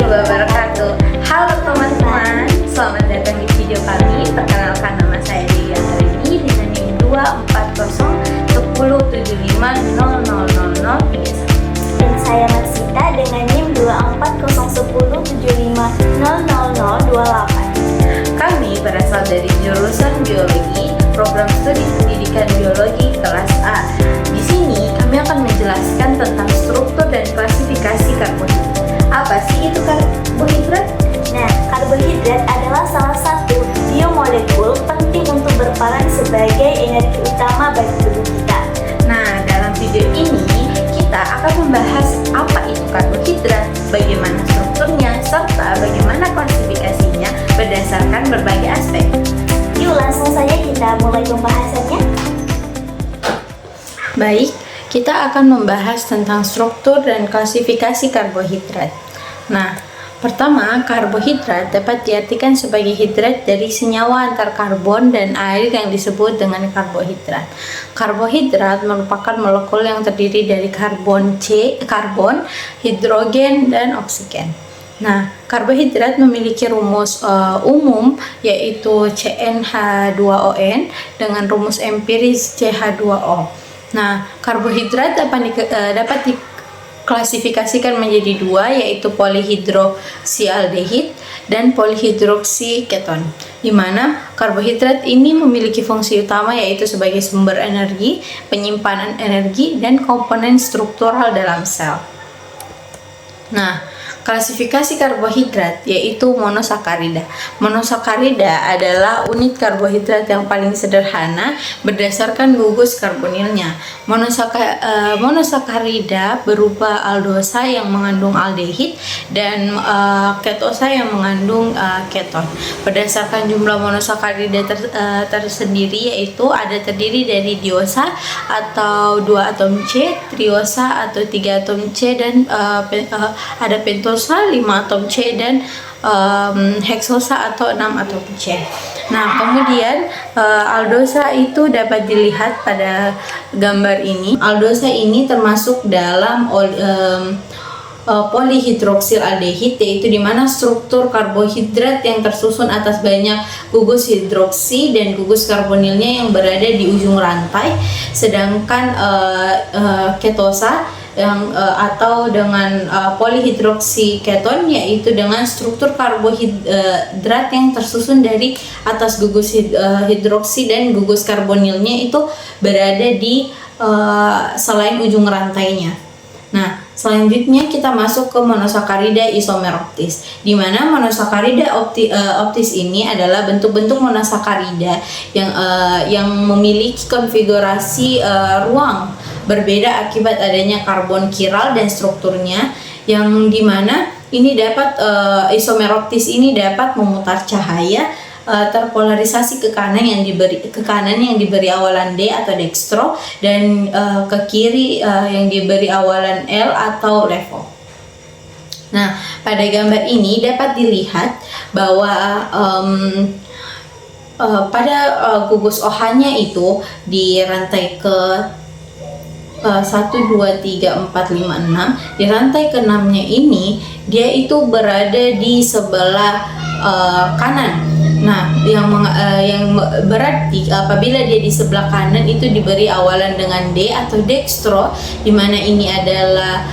wabarakatuh. Halo teman-teman, selamat datang di video kami. Perkenalkan, nama saya Dewi Antarini dengan NIM 2401075000031. Dan saya Marsita dengan NIM 2401075000028. Kami berasal dari jurusan Biologi, program studi pendidikan biologi kelas A. Di sini kami akan menjelaskan tentang struktur dan klasifikasi karbohidrat. Apa sih itu karbohidrat? Nah, karbohidrat adalah salah satu biomolekul penting untuk berperan sebagai energi utama bagi tubuh kita. Nah, dalam video ini kita akan membahas apa itu karbohidrat, bagaimana strukturnya, serta bagaimana klasifikasinya berdasarkan berbagai aspek. Yuk langsung saja kita mulai pembahasannya. Baik, kita akan membahas tentang struktur dan klasifikasi karbohidrat. Nah, pertama, karbohidrat dapat diartikan sebagai hidrat dari senyawa antar karbon dan air yang disebut dengan karbohidrat. Karbohidrat merupakan molekul yang terdiri dari karbon, hidrogen, dan oksigen. Nah, karbohidrat memiliki rumus umum yaitu CnH2ON dengan rumus empiris CH2O. Nah, karbohidrat dapat diklasifikasikan menjadi dua, yaitu polihidroksialdehid dan polihidroksiketon, di mana karbohidrat ini memiliki fungsi utama yaitu sebagai sumber energi, penyimpanan energi, dan komponen struktural dalam sel. Nah, klasifikasi karbohidrat yaitu monosakarida. Monosakarida adalah unit karbohidrat yang paling sederhana berdasarkan gugus karbonilnya. Monosakarida berupa aldosa yang mengandung aldehid dan ketosa yang mengandung keton. Berdasarkan jumlah monosakarida tersendiri yaitu ada terdiri dari diosa atau 2 atom C, triosa atau 3 atom C, dan ada pentosa 5 atom C, dan heksosa atau 6 atom C. Nah, kemudian aldosa itu dapat dilihat pada gambar ini. Aldosa ini termasuk dalam polihidroksialdehid, yaitu di mana struktur karbohidrat yang tersusun atas banyak gugus hidroksi dan gugus karbonilnya yang berada di ujung rantai, sedangkan ketosa atau dengan polihidroksiketon yaitu dengan struktur karbohidrat yang tersusun dari atas gugus hidroksi dan gugus karbonilnya itu berada di selain ujung rantainya. Nah, selanjutnya kita masuk ke monosakarida isomer optis, di mana monosakarida optis ini adalah bentuk-bentuk monosakarida yang memiliki konfigurasi ruang berbeda akibat adanya karbon chiral dan strukturnya, yang dimana ini dapat isomer optis ini dapat memutar cahaya terpolarisasi ke kanan yang diberi awalan D atau dextro, dan ke kiri yang diberi awalan L atau levo. Nah, pada gambar ini dapat dilihat bahwa pada gugus OH-nya itu di rantai ke 1, 2, 3, 4, 5, 6, di rantai ke-6-nya ini dia itu berada di sebelah kanan. Nah, yang berarti apabila dia di sebelah kanan itu diberi awalan dengan D atau dextro, di mana ini adalah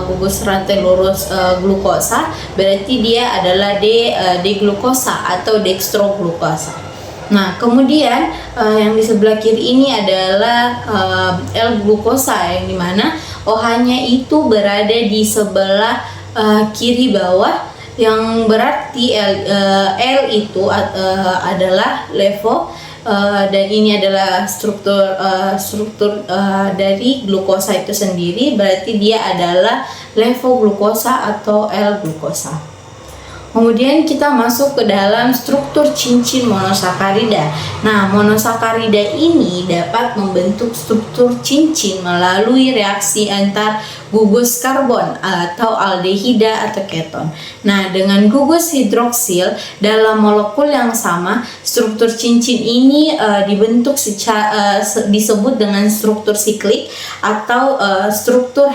gugus rantai lurus glukosa, berarti dia adalah D-glukosa atau dextroglukosa. Nah, kemudian yang di sebelah kiri ini adalah L-glukosa, yang dimana OH-nya itu berada di sebelah kiri bawah, yang berarti L itu adalah levo, dan ini adalah struktur dari glukosa itu sendiri, berarti dia adalah levoglukosa atau L-glukosa. Kemudian kita masuk ke dalam struktur cincin monosakarida. Nah, monosakarida ini dapat membentuk struktur cincin melalui reaksi antar gugus karbon atau aldehida atau keton. Nah, dengan gugus hidroksil dalam molekul yang sama, struktur cincin ini dibentuk disebut dengan struktur siklik atau struktur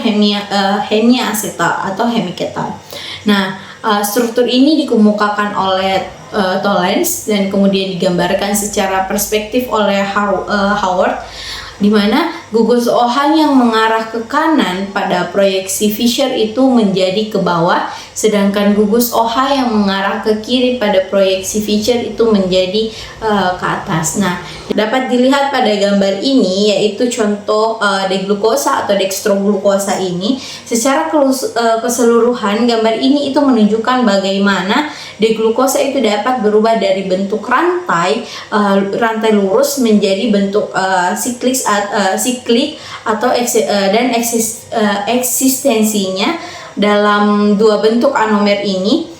hemiasetal atau hemiketal. Nah, Struktur ini dikemukakan oleh Tollens dan kemudian digambarkan secara perspektif oleh Howard, di mana gugus OH yang mengarah ke kanan pada proyeksi Fisher itu menjadi ke bawah, sedangkan gugus OH yang mengarah ke kiri pada proyeksi Fisher itu menjadi ke atas. Nah, dapat dilihat pada gambar ini, yaitu contoh deglukosa atau dextroglukosa ini. Secara keseluruhan, gambar ini itu menunjukkan bagaimana deglukosa itu dapat berubah dari bentuk rantai lurus menjadi bentuk siklik atau eksistensinya dalam dua bentuk anomer ini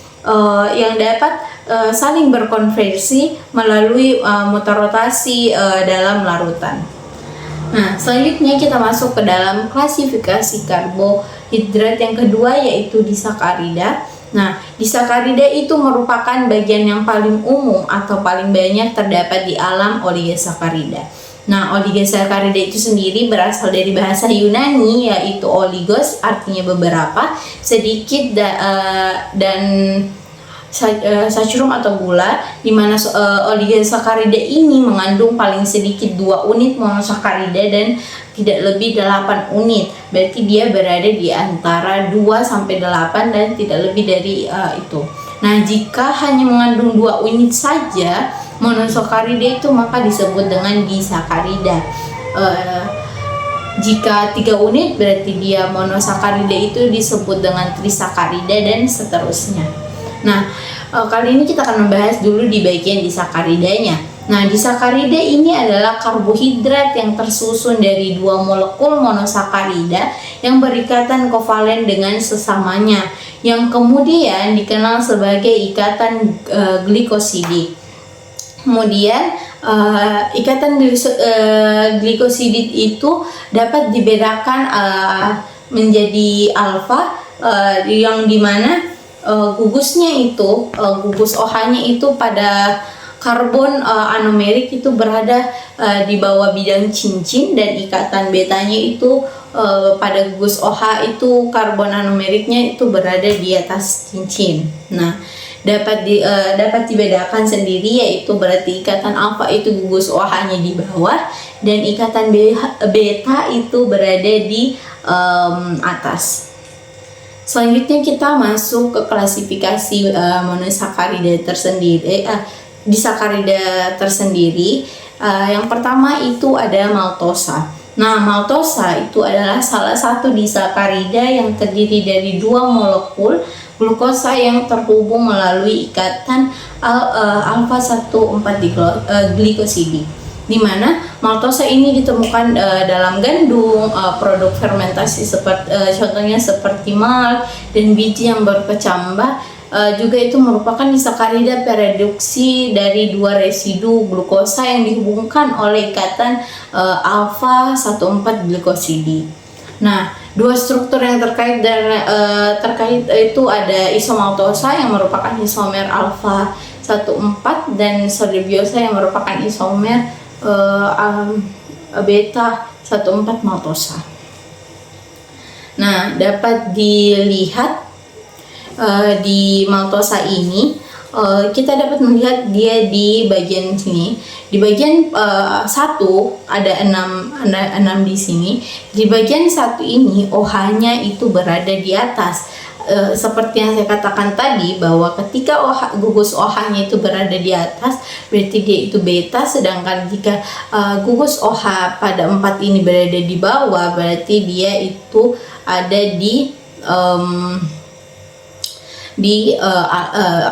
yang dapat saling berkonversi melalui mutar rotasi dalam larutan. Nah, selanjutnya kita masuk ke dalam klasifikasi karbohidrat yang kedua, yaitu disakarida. Nah, disakarida itu merupakan bagian yang paling umum atau paling banyak terdapat di alam oligosakarida. Nah, oligosakarida itu sendiri berasal dari bahasa Yunani, yaitu oligos, artinya beberapa, sedikit dan saccharum atau gula, di mana oligosakarida ini mengandung paling sedikit 2 unit monosakarida dan tidak lebih 8 unit. Berarti dia berada di antara 2 sampai 8 dan tidak lebih dari itu. Nah, jika hanya mengandung 2 unit saja monosakarida itu, maka disebut dengan disakarida. Jika 3 unit berarti dia monosakarida, itu disebut dengan trisakarida dan seterusnya. Nah, kali ini kita akan membahas dulu di bagian disakaridanya. Nah, disakarida ini adalah karbohidrat yang tersusun dari 2 molekul monosakarida yang berikatan kovalen dengan sesamanya, yang kemudian dikenal sebagai ikatan glikosidik. Kemudian ikatan glikosidid itu dapat dibedakan menjadi alfa, yang dimana gugusnya itu, gugus OH-nya itu pada karbon anomerik itu berada di bawah bidang cincin, dan ikatan betanya itu pada gugus OH itu karbon anomeriknya itu berada di atas cincin. Nah, dapat dibedakan sendiri, yaitu berarti ikatan alfa itu gugus OH-nya di bawah dan ikatan beta itu berada di atas. Selanjutnya kita masuk ke klasifikasi monosakarida tersendiri, disakarida tersendiri. Yang pertama itu ada maltosa. Nah, maltosa itu adalah salah satu disakarida yang terdiri dari 2 molekul glukosa yang terhubung melalui ikatan alfa 1,4 glikosidik, di mana maltosa ini ditemukan dalam gandum, produk fermentasi contohnya seperti malt dan biji yang berkecambah. Juga itu merupakan disakarida pereduksi dari 2 residu glukosa yang dihubungkan oleh ikatan alfa 1,4 glikosidik. Nah, 2 struktur yang terkait itu ada isomaltosa yang merupakan isomer alfa 1,4 dan sodebiosa yang merupakan isomer beta 1,4 maltosa. Nah, dapat dilihat di maltosa ini, kita dapat melihat dia di bagian sini. Di bagian 1 ada 6 di sini. Di bagian 1 ini OH-nya itu berada di atas. Seperti yang saya katakan tadi, bahwa ketika gugus OH-nya itu berada di atas, berarti dia itu beta, sedangkan jika gugus OH pada 4 ini berada di bawah, berarti dia itu ada di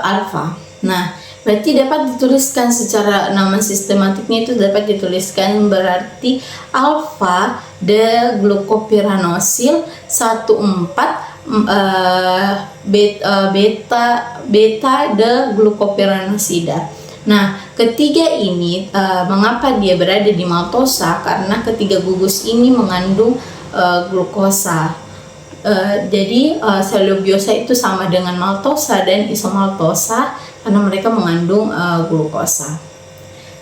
alfa. Nah, berarti dapat dituliskan secara nama sistematiknya itu dapat dituliskan berarti alfa d-glukopiranosil 1,4 beta d-glukopiranosida. Nah, ketiga ini mengapa dia berada di maltosa? Karena ketiga gugus ini mengandung glukosa. Jadi selubiosa itu sama dengan maltosa dan isomaltosa karena mereka mengandung glukosa.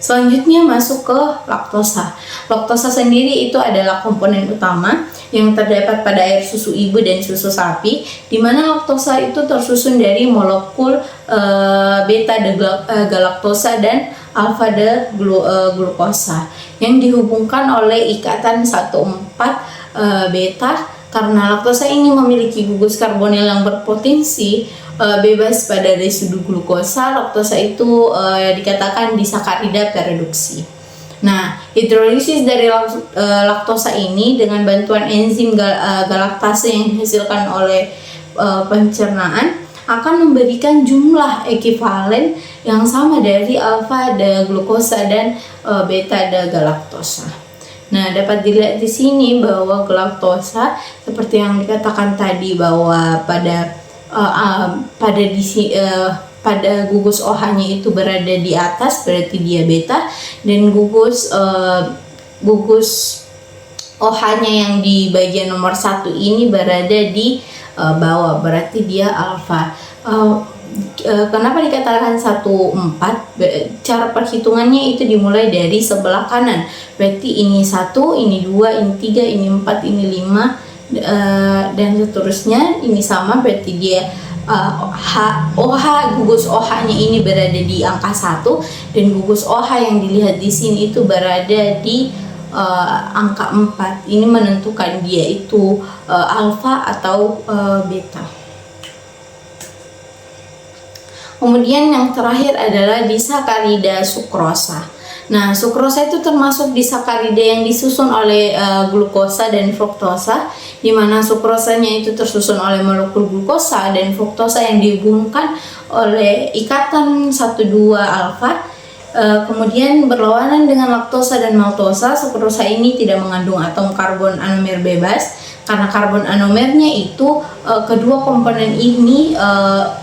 Selanjutnya masuk ke laktosa. Laktosa sendiri itu adalah komponen utama yang terdapat pada air susu ibu dan susu sapi, di mana laktosa itu tersusun dari molekul beta galaktosa dan alfa glukosa yang dihubungkan oleh ikatan 14 beta. Karena laktosa ini memiliki gugus karbonil yang berpotensi bebas pada residu glukosa, laktosa itu dikatakan disakarida pereduksi. Nah, hidrolisis dari laktosa ini dengan bantuan enzim galaktase yang dihasilkan oleh pencernaan akan memberikan jumlah ekivalen yang sama dari alfa glukosa dan beta galaktosa. Nah, dapat dilihat di sini bahwa galaktosa seperti yang dikatakan tadi bahwa pada gugus OH-nya itu berada di atas, berarti dia beta, dan gugus OH-nya yang di bagian nomor 1 ini berada di bawah, berarti dia alfa. Kenapa dikatakan 14? Cara perhitungannya itu dimulai dari sebelah kanan. Berarti ini 1, ini 2, ini 3, ini 4, ini 5 dan seterusnya. Ini sama, berarti dia gugus OH-nya ini berada di angka 1 dan gugus OH yang dilihat di sini itu berada di angka 4. Ini menentukan dia itu alfa atau beta. Kemudian yang terakhir adalah disakarida sukrosa. Nah, sukrosa itu termasuk disakarida yang disusun oleh glukosa dan fruktosa, di mana sukrosanya itu tersusun oleh molekul glukosa dan fruktosa yang dihubungkan oleh ikatan 12 alfa. Kemudian berlawanan dengan laktosa dan maltosa, sukrosa ini tidak mengandung atom karbon anomer bebas. Karena karbon anomernya itu kedua komponen ini,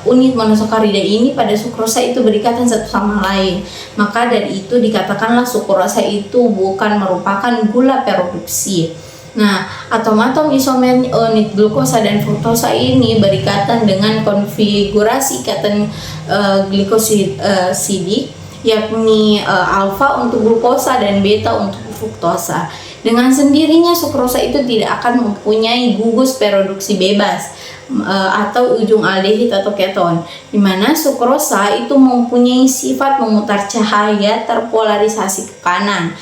unit monosakarida ini pada sukrosa itu berikatan satu sama lain. Maka dari itu dikatakanlah sukrosa itu bukan merupakan gula pereduksi. Nah, atom-atom isomer unit glukosa dan fruktosa ini berikatan dengan konfigurasi ikatan glikosidik, yakni alfa untuk glukosa dan beta untuk fruktosa. Dengan sendirinya sukrosa itu tidak akan mempunyai gugus pereduksi bebas atau ujung aldehid atau keton, di mana sukrosa itu mempunyai sifat memutar cahaya terpolarisasi ke kanan.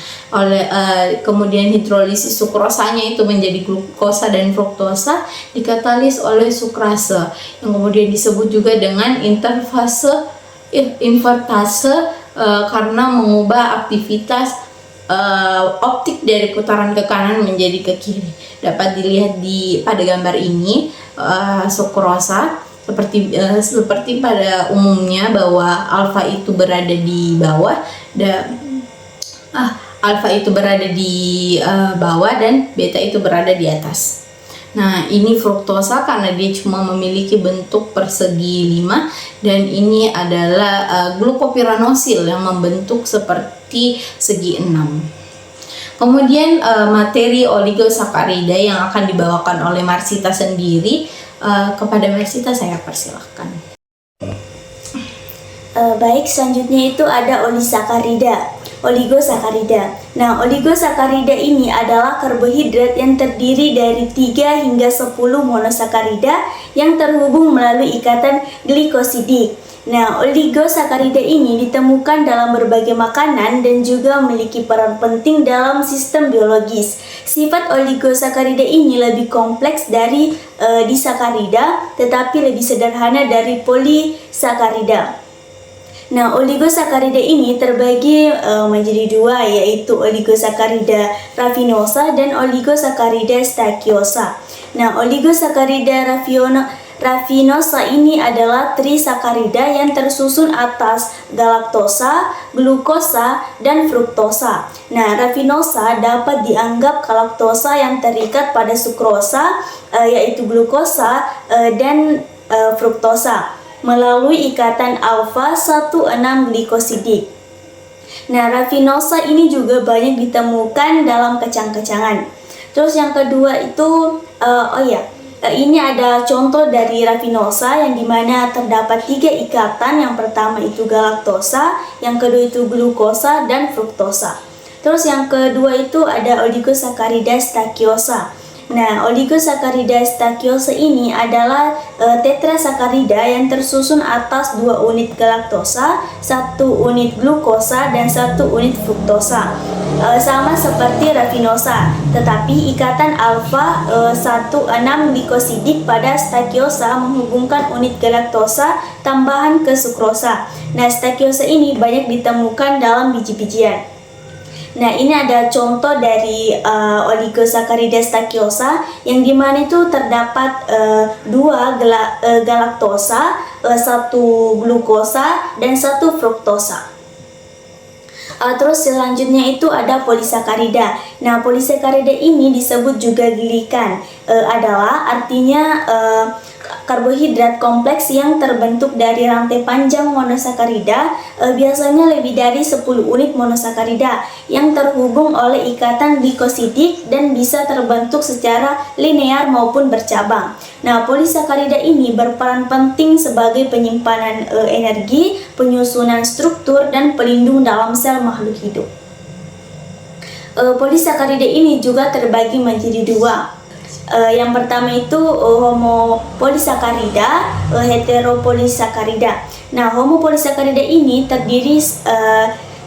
Kemudian hidrolisis sukrosanya itu menjadi glukosa dan fruktosa dikatalis oleh sukrase, yang kemudian disebut juga dengan invertase karena mengubah aktivitas optik dari putaran ke kanan menjadi ke kiri. Dapat dilihat pada gambar ini sukrosa seperti pada umumnya bahwa alfa itu berada di bawah dan beta itu berada di atas. Nah, ini fruktosa karena dia cuma memiliki bentuk persegi 5, dan ini adalah glukopiranosil yang membentuk seperti segi 6. Kemudian materi oligosakarida yang akan dibawakan oleh Marsita sendiri. Kepada Marsita saya persilahkan. Baik, selanjutnya itu ada oligosakarida. Nah, oligosakarida ini adalah karbohidrat yang terdiri dari 3 hingga 10 monosakarida yang terhubung melalui ikatan glikosidik. Nah, oligosakarida ini ditemukan dalam berbagai makanan dan juga memiliki peran penting dalam sistem biologis. Sifat oligosakarida ini lebih kompleks dari disakarida, tetapi lebih sederhana dari polisakarida. Nah, oligosakarida ini terbagi menjadi 2, yaitu oligosakarida rafinosa dan oligosakarida stakiosa. Nah, oligosakarida rafinosa ini adalah trisakarida yang tersusun atas galaktosa, glukosa, dan fruktosa. Nah, rafinosa dapat dianggap galaktosa yang terikat pada sukrosa, yaitu glukosa dan fruktosa, melalui ikatan alfa 16 glikosidik. Nah, rafinosa ini juga banyak ditemukan dalam kacang-kacangan. Terus yang kedua itu Ini ada contoh dari rafinosa yang dimana terdapat 3 ikatan. Yang pertama itu galaktosa, yang kedua itu glukosa dan fruktosa. Terus yang kedua itu ada oligosakarida stakiosa. Nah, oligosakarida stakiosa ini adalah tetrasakarida yang tersusun atas 2 unit galaktosa, 1 unit glukosa, dan 1 unit fruktosa. Sama seperti rafinosa, tetapi ikatan alfa 16 glikosidik pada stakiosa menghubungkan unit galaktosa tambahan ke sukrosa. Nah, stakiosa ini banyak ditemukan dalam biji-bijian. Nah, ini ada contoh dari oligosakarida stakiosa yang dimana itu terdapat 2 galaktosa, 1 glukosa, dan 1 fruktosa. Terus selanjutnya itu ada polisakarida. Nah, polisakarida ini disebut juga glikan. Adalah artinya karbohidrat kompleks yang terbentuk dari rantai panjang monosakarida, biasanya lebih dari 10 unit monosakarida yang terhubung oleh ikatan glikosidik dan bisa terbentuk secara linear maupun bercabang. Nah, polisakarida ini berperan penting sebagai penyimpanan energi, penyusunan struktur, dan pelindung dalam sel makhluk hidup. Polisakarida ini juga terbagi menjadi 2. Yang pertama itu homopolisakarida, heteropolisakarida. Nah, homopolisakarida ini terdiri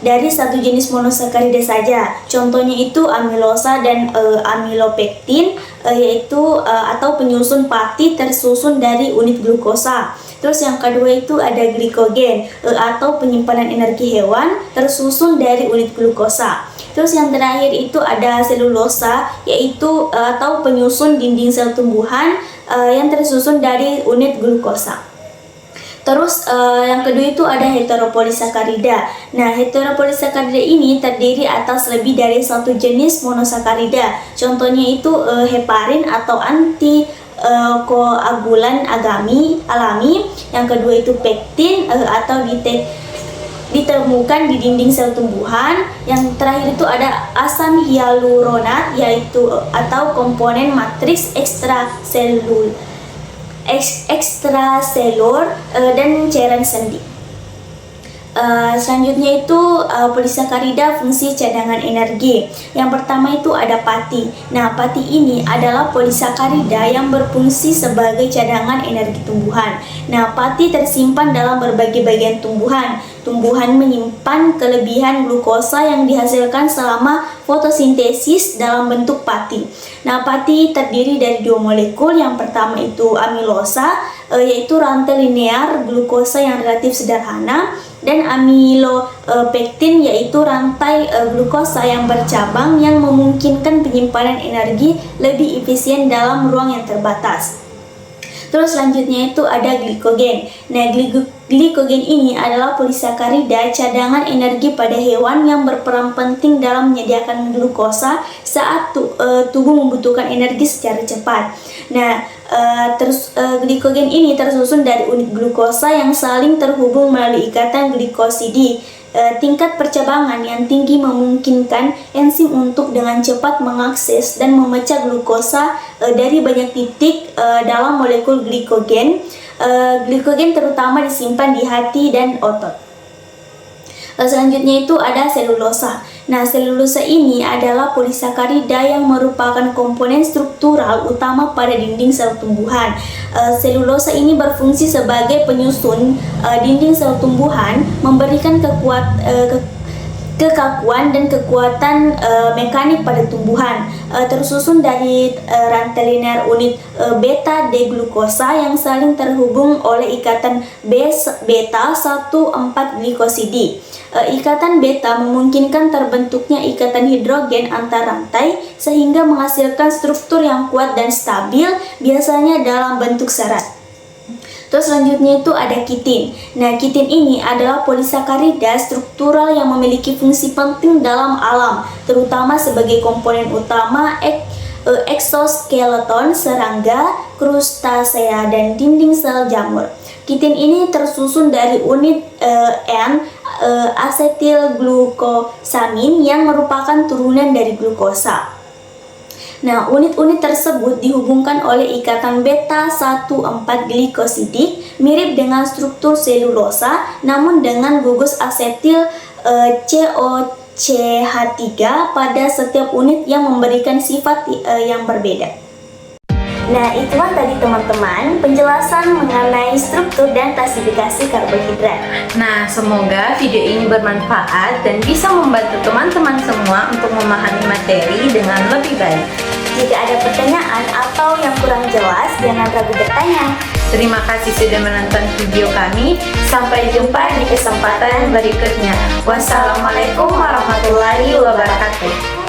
dari 1 jenis monosakarida saja. Contohnya itu amilosa dan amilopektin, yaitu atau penyusun pati tersusun dari unit glukosa. Terus yang kedua itu ada glikogen atau penyimpanan energi hewan tersusun dari unit glukosa. Terus yang terakhir itu ada selulosa, yaitu atau penyusun dinding sel tumbuhan yang tersusun dari unit glukosa. Terus yang kedua itu ada heteropolisakarida. Nah, heteropolisakarida ini terdiri atas lebih dari 1 jenis monosakarida. Contohnya itu heparin atau anti koagulan alami. Yang kedua itu pektin atau ditemukan di dinding sel tumbuhan. Yang terakhir itu ada asam hyaluronat, yaitu atau komponen matriks ekstraselur dan cairan sendi. Selanjutnya itu polisakarida fungsi cadangan energi. Yang pertama itu ada pati. Nah, pati ini adalah polisakarida yang berfungsi sebagai cadangan energi tumbuhan. Nah, pati tersimpan dalam berbagai bagian tumbuhan. Tumbuhan menyimpan kelebihan glukosa yang dihasilkan selama fotosintesis dalam bentuk pati. Nah, pati terdiri dari 2 molekul. Yang pertama itu amilosa, yaitu rantai linear glukosa yang relatif sederhana, dan amilopektin, yaitu rantai glukosa yang bercabang yang memungkinkan penyimpanan energi lebih efisien dalam ruang yang terbatas. Terus selanjutnya itu ada glikogen. Nah, glikogen ini adalah polisakarida cadangan energi pada hewan yang berperan penting dalam menyediakan glukosa saat tubuh membutuhkan energi secara cepat. Nah, glikogen ini tersusun dari unit glukosa yang saling terhubung melalui ikatan glikosidik. Tingkat percabangan yang tinggi memungkinkan enzim untuk dengan cepat mengakses dan memecah glukosa dari banyak titik dalam molekul glikogen. Glikogen terutama disimpan di hati dan otot. Selanjutnya itu ada selulosa. Nah, selulosa ini adalah polisakarida yang merupakan komponen struktural utama pada dinding sel tumbuhan. Selulosa ini berfungsi sebagai penyusun dinding sel tumbuhan, memberikan kekakuan dan kekuatan mekanik pada tumbuhan. Tersusun dari rantai linear unit beta D-glukosa yang saling terhubung oleh ikatan beta 1,4 glikosidik. Ikatan beta memungkinkan terbentuknya ikatan hidrogen antar rantai sehingga menghasilkan struktur yang kuat dan stabil, biasanya dalam bentuk serat. Terus selanjutnya itu ada kitin. Nah, kitin ini adalah polisakarida struktural yang memiliki fungsi penting dalam alam, terutama sebagai komponen utama eksoskeleton serangga, krustasea, dan dinding sel jamur. Kitin ini tersusun dari unit N-asetilglukosamin yang merupakan turunan dari glukosa. Nah, unit-unit tersebut dihubungkan oleh ikatan beta-1,4-glikosidik mirip dengan struktur selulosa, namun dengan gugus asetil COCH3 pada setiap unit yang memberikan sifat yang berbeda. Nah, itulah tadi teman-teman penjelasan mengenai struktur dan klasifikasi karbohidrat. Nah, semoga video ini bermanfaat dan bisa membantu teman-teman semua untuk memahami materi dengan lebih baik. Jika ada pertanyaan atau yang kurang jelas, jangan ragu bertanya. Terima kasih sudah menonton video kami. Sampai jumpa di kesempatan berikutnya. Wassalamualaikum warahmatullahi wabarakatuh.